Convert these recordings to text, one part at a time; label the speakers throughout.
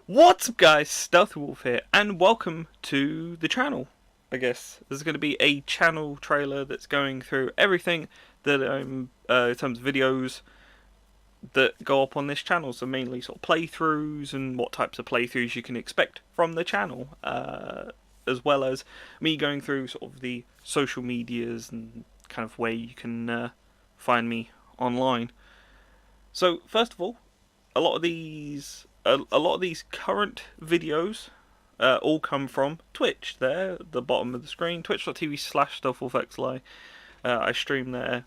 Speaker 1: What's up guys, StealthyWolf here, and welcome to the channel. I guess there's going to be a channel trailer that's going through everything that I'm, in terms of videos that go up on this channel, so mainly sort of playthroughs and what types of playthroughs you can expect from the channel, as well as me going through sort of the social medias and kind of where you can find me online. So first of all, a lot of these current videos all come from Twitch. There, at the bottom of the screen, twitch.tv/StealthyWolfXLI. I stream there.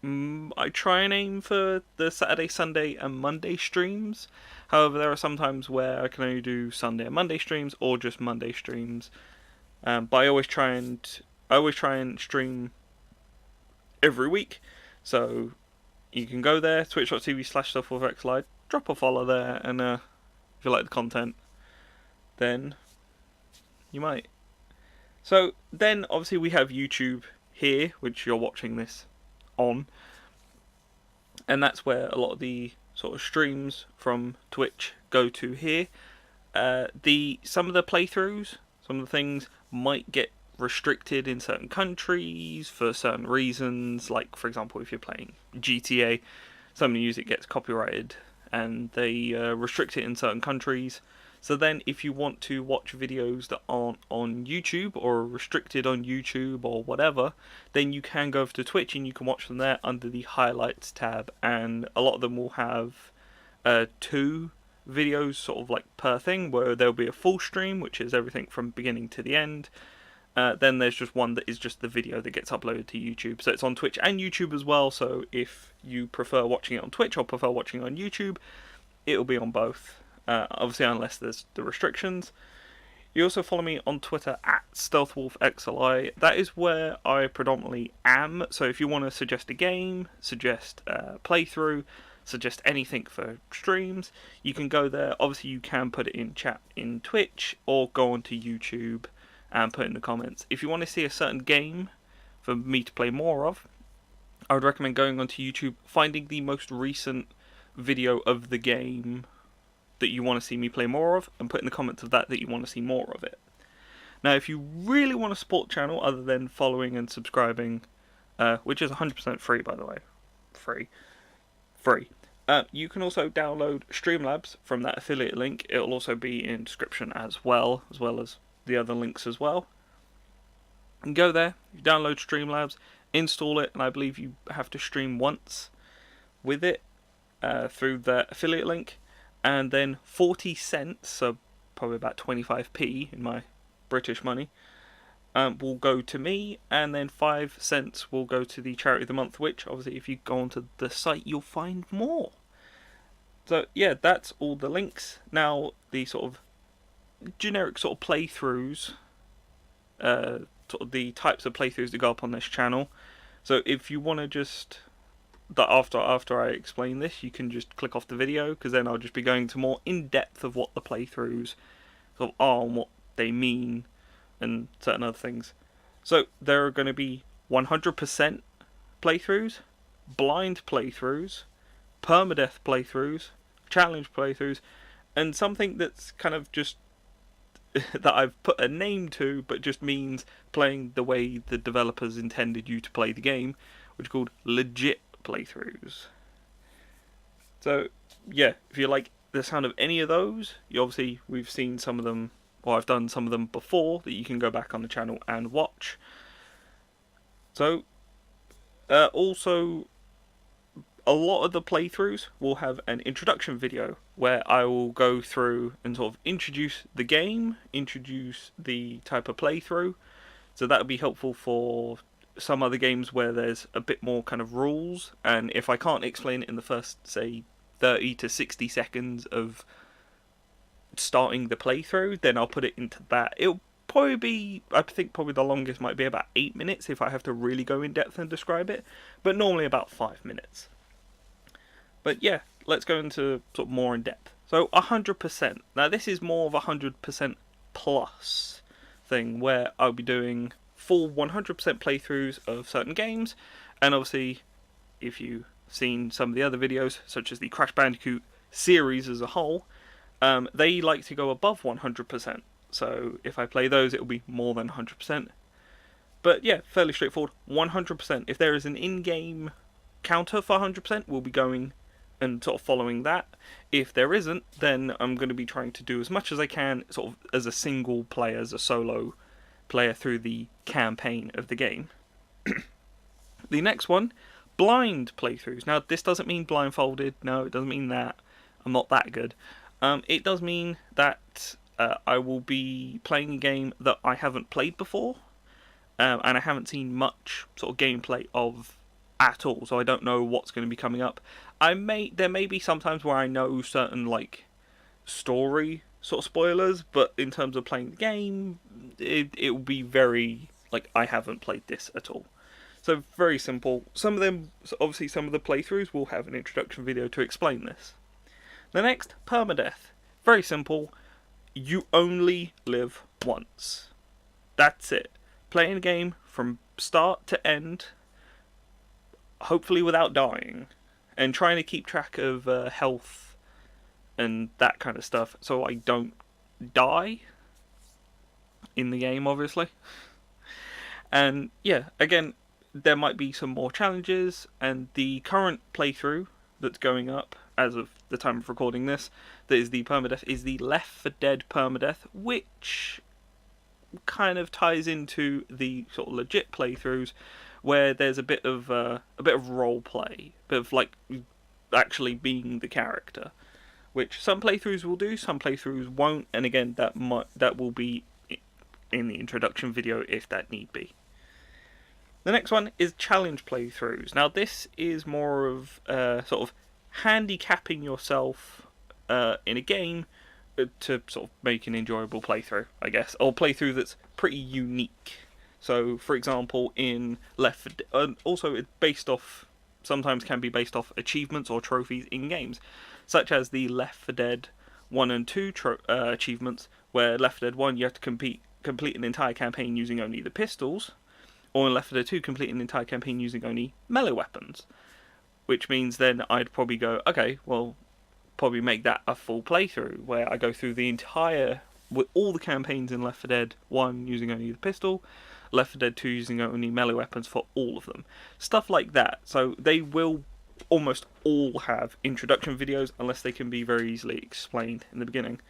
Speaker 1: I try and aim for the Saturday, Sunday, and Monday streams. However, there are some times where I can only do Sunday and Monday streams, or just Monday streams. But I always try and stream every week. So you can go there, twitch.tv/StealthyWolfXLI. Drop a follow there, and if you like the content, then you might. So then obviously we have YouTube here, which you're watching this on, and that's where a lot of the sort of streams from Twitch go to here. Some of the playthroughs, some of the things might get restricted in certain countries for certain reasons, like for example if you're playing GTA, some of the music gets copyrighted and they restrict it in certain countries. So then if you want to watch videos that aren't on YouTube or are restricted on YouTube or whatever, then you can go over to Twitch and you can watch them there under the highlights tab, and a lot of them will have 2 videos sort of like per thing, where there'll be a full stream which is everything from beginning to the end. Then there's just one that is just the video that gets uploaded to YouTube. So it's on Twitch and YouTube as well, so if you prefer watching it on Twitch or prefer watching it on YouTube, it'll be on both. Obviously unless there's the restrictions. You also follow me on Twitter at StealthyWolfXLI. That is where I predominantly am, so if you want to suggest a game, suggest a playthrough, suggest anything for streams, you can go there. Obviously you can put it in chat in Twitch or go onto YouTube and put in the comments. If you want to see a certain game for me to play more of, I would recommend going onto YouTube, finding the most recent video of the game that you want to see me play more of, and put in the comments of that you want to see more of it. Now if you really want to support the channel other than following and subscribing, which is 100% free by the way, free, you can also download Streamlabs from that affiliate link. It'll also be in description as well as the other links as well. And go there, you download Streamlabs, install it, and I believe you have to stream once with it through the affiliate link, and then 40 cents, so probably about 25p in my British money, will go to me, and then 5 cents will go to the charity of the month, which obviously if you go onto the site you'll find more. So yeah, that's all the links. Now the sort of generic sort of playthroughs, sort of the types of playthroughs that go up on this channel. So if you want to just, after I explain this, you can just click off the video, because then I'll just be going to more in depth of what the playthroughs sort of are and what they mean and certain other things. So there are going to be 100% playthroughs, blind playthroughs, permadeath playthroughs, challenge playthroughs, and something that's kind of just that I've put a name to, but just means playing the way the developers intended you to play the game, which is called legit playthroughs. So yeah, if you like the sound of any of those, we've seen some of them, or I've done some of them before, that you can go back on the channel and watch. So also a lot of the playthroughs will have an introduction video where I will go through and sort of introduce the game, introduce the type of playthrough. So that would be helpful for some other games where there's a bit more kind of rules, and if I can't explain it in the first, say, 30 to 60 seconds of starting the playthrough, then I'll put it into that. It'll probably be, I think probably the longest might be about 8 minutes if I have to really go in depth and describe it, but normally about 5 minutes. But yeah, let's go into sort of more in depth. So 100%. Now this is more of a 100% plus thing, where I'll be doing full 100% playthroughs of certain games, and obviously if you've seen some of the other videos, such as the Crash Bandicoot series as a whole, They like to go above 100%. So if I play those, it will be more than 100%. But yeah, fairly straightforward. 100%. If there is an in-game counter for 100%, we'll be going and sort of following that. If there isn't, then I'm going to be trying to do as much as I can, sort of as a single player, as a solo player through the campaign of the game. The next one, blind playthroughs. Now, this doesn't mean blindfolded. No, it doesn't mean that. I'm not that good. It does mean that I will be playing a game that I haven't played before, and I haven't seen much sort of gameplay of at all, so I don't know what's going to be coming up. There may be sometimes where I know certain like story sort of spoilers, but in terms of playing the game, it will be very like I haven't played this at all. So very simple. Some of them, obviously, some of the playthroughs will have an introduction video to explain this. The next, permadeath. Very simple. You only live once. That's it. Playing a game from start to end, hopefully without dying, and trying to keep track of health and that kind of stuff so I don't die in the game, obviously. And yeah, again, there might be some more challenges, and the current playthrough that's going up as of the time of recording this, that is the permadeath, is the Left 4 Dead permadeath, which kind of ties into the sort of legit playthroughs where there's a bit of role play, a bit of like actually being the character, which some playthroughs will do, some playthroughs won't, and again that will be in the introduction video if that need be. The next one is challenge playthroughs. Now this is more of sort of handicapping yourself in a game to sort of make an enjoyable playthrough, I guess, or playthrough that's pretty unique. So, for example, in Left 4 Dead, also it's based off, sometimes can be based off achievements or trophies in games, such as the Left 4 Dead 1 and 2 achievements, where Left 4 Dead 1 you have to complete an entire campaign using only the pistols, or in Left 4 Dead 2 complete an entire campaign using only melee weapons. Which means then I'd probably go, okay, well, probably make that a full playthrough, where I go through the entire, with all the campaigns in Left 4 Dead 1 using only the pistol, Left 4 Dead 2 using only melee weapons for all of them. Stuff like that. So they will almost all have introduction videos, unless they can be very easily explained in the beginning.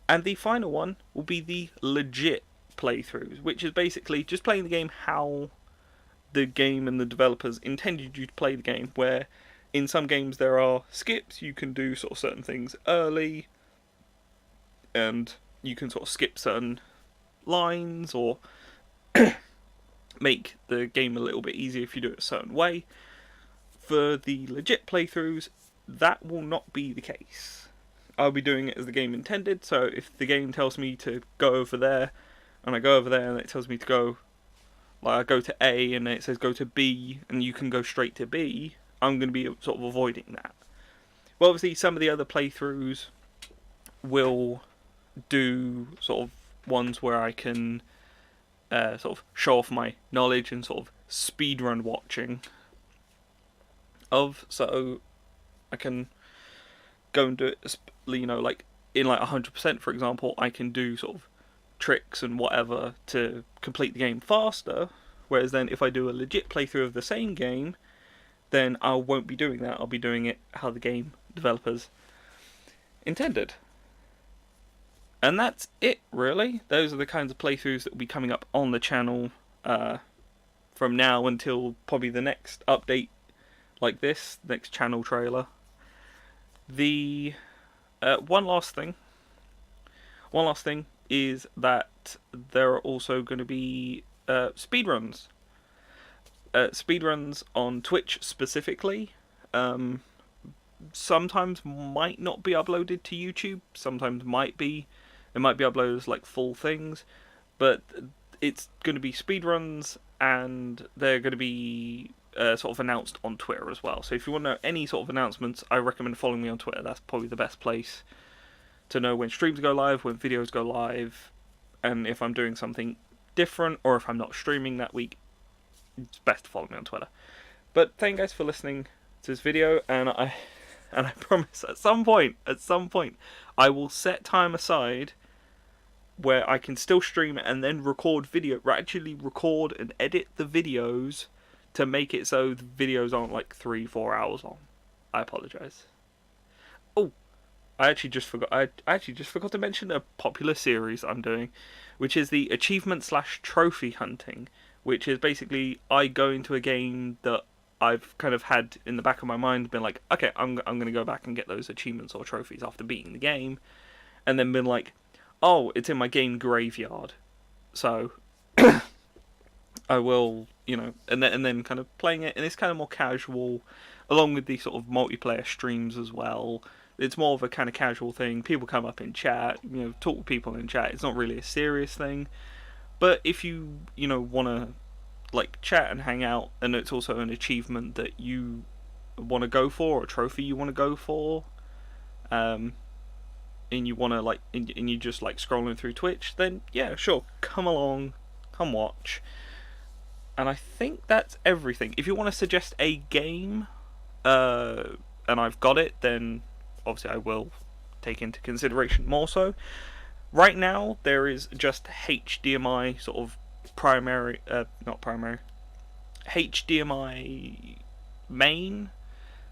Speaker 1: And the final one will be the legit playthroughs, which is basically just playing the game how the game and the developers intended you to play the game, where in some games there are skips, you can do sort of certain things early, and you can sort of skip certain lines, or make the game a little bit easier if you do it a certain way. For the legit playthroughs, that will not be the case. I'll be doing it as the game intended, so if the game tells me to go over there, and I go over there and it tells me to go, like I go to A and it says go to B and you can go straight to B, I'm going to be sort of avoiding that. Well, obviously some of the other playthroughs will do sort of ones where I can sort of show off my knowledge and sort of speedrun watching of, so I can go and do it, you know, like in like 100%, for example, I can do sort of tricks and whatever to complete the game faster, whereas then if I do a legit playthrough of the same game, then I won't be doing that. I'll be doing it how the game developers intended. And that's it, really. Those are the kinds of playthroughs that will be coming up on the channel from now until probably the next update like this, next channel trailer. The one last thing is that there are also going to be speedruns. Speedruns on Twitch specifically. Sometimes might not be uploaded to YouTube. Sometimes might be. It might be uploaded as like full things. But it's going to be speedruns, and they're going to be sort of announced on Twitter as well. So if you want to know any sort of announcements, I recommend following me on Twitter. That's probably the best place to know when streams go live, when videos go live, and if I'm doing something different, or if I'm not streaming that week. It's best to follow me on Twitter. But thank you guys for listening to this video, and And I promise at some point, I will set time aside where I can still stream it and then record video, actually record and edit the videos to make it so the videos aren't like 3-4 hours long. I apologize. Oh, I actually just forgot. I actually just forgot to mention a popular series I'm doing, which is the achievement/trophy hunting, which is basically I go into a game that I've kind of had in the back of my mind, been like, okay, I'm going to go back and get those achievements or trophies after beating the game, and then been like, oh, it's in my game graveyard, so I will, and then kind of playing it, and it's kind of more casual, along with the sort of multiplayer streams as well. It's more of a kind of casual thing. People come up in chat, talk with people in chat. It's not really a serious thing, but if you want to like chat and hang out, and it's also an achievement that you want to go for, or a trophy you want to go for, and you want to like, and you just like scrolling through Twitch, then yeah, sure, come along, come watch. And I think that's everything. If you want to suggest a game, and I've got it, then obviously I will take into consideration more so. Right now, there is just HDMI sort of not primary, HDMI main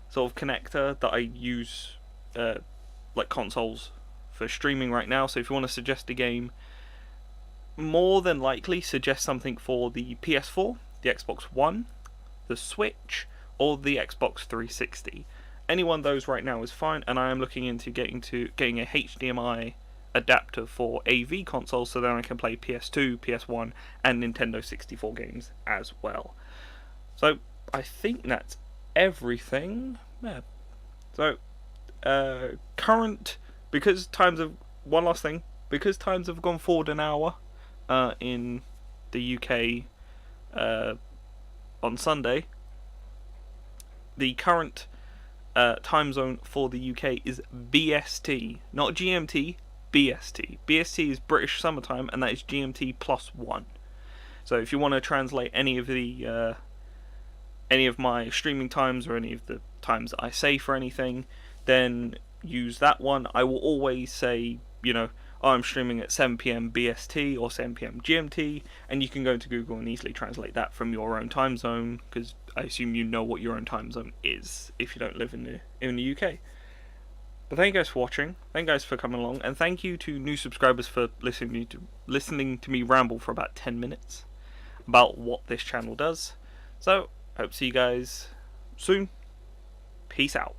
Speaker 1: sort of connector that I use like consoles for streaming right now. So if you want to suggest a game, more than likely suggest something for the PS4, the Xbox One, the Switch, or the Xbox 360. Any one of those right now is fine, and I am looking into getting a HDMI adapter for AV consoles, so then I can play PS2, PS1, and Nintendo 64 games as well. So I think that's everything. Yeah. So current, because times have one last thing, because times have gone forward an hour in the UK on Sunday. The current time zone for the UK is BST, not GMT. BST. BST is British Summertime, and that is GMT +1. So if you want to translate any of my streaming times or any of the times that I say for anything, then use that one. I will always say, I'm streaming at 7 PM BST or 7 PM GMT, and you can go into Google and easily translate that from your own time zone, because I assume you know what your own time zone is if you don't live in the UK. But thank you guys for watching, thank you guys for coming along, and thank you to new subscribers for listening to me ramble for about 10 minutes about what this channel does. So, I hope to see you guys soon. Peace out.